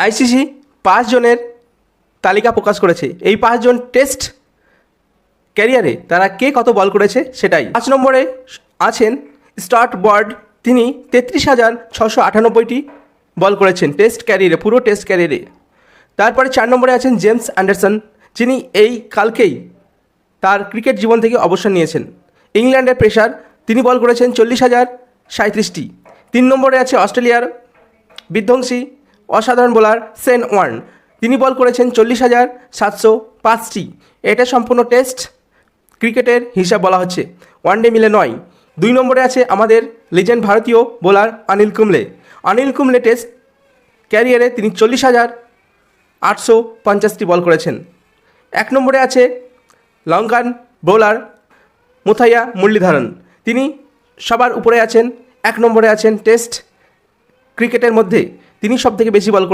ICC 5 জনের তালিকা প্রকাশ করেছে। এই 5 জন টেস্ট ক্যারিয়ারে তারা কে কত বল করেছে সেটাই। 5 নম্বরে আছেন স্টার্ট ওয়ার্ড, তিনি 33,698টি বল করেছেন টেস্ট ক্যারিয়ারে, পুরো টেস্ট ক্যারিয়ারে। তারপরে 4 নম্বরে আছেন জেমস অ্যান্ডারসন, যিনি এই কালকেই তার ক্রিকেট জীবন থেকে অবসর নিয়েছেন। ইংল্যান্ডের পেসার, তিনি বল করেছেন 40,037টি। 3 নম্বরে আছে অস্ট্রেলিয়ার বিধ্বংসী অসাধারণ বোলার শেন ওয়ার্ন, তিনি বল করেছেন 40,705টি। এটা সম্পূর্ণ টেস্ট ক্রিকেটের হিসাব বলা হচ্ছে, ওয়ানডে মিলে নয়। 2 নম্বরে আছে আমাদের লিজেন্ড ভারতীয় বোলার অনিল কুম্বলে। অনিল কুম্বলে টেস্ট ক্যারিয়ারে তিনি 40,850টি বল করেছেন। 1 নম্বরে আছে লঙ্কান বোলার মুথাইয়া মুরলীধরন, তিনি সবার উপরে আছেন। 1 নম্বরে আছেন টেস্ট ক্রিকেটের মধ্যে, তিনি সবথেকে বেশি বল করেছেন।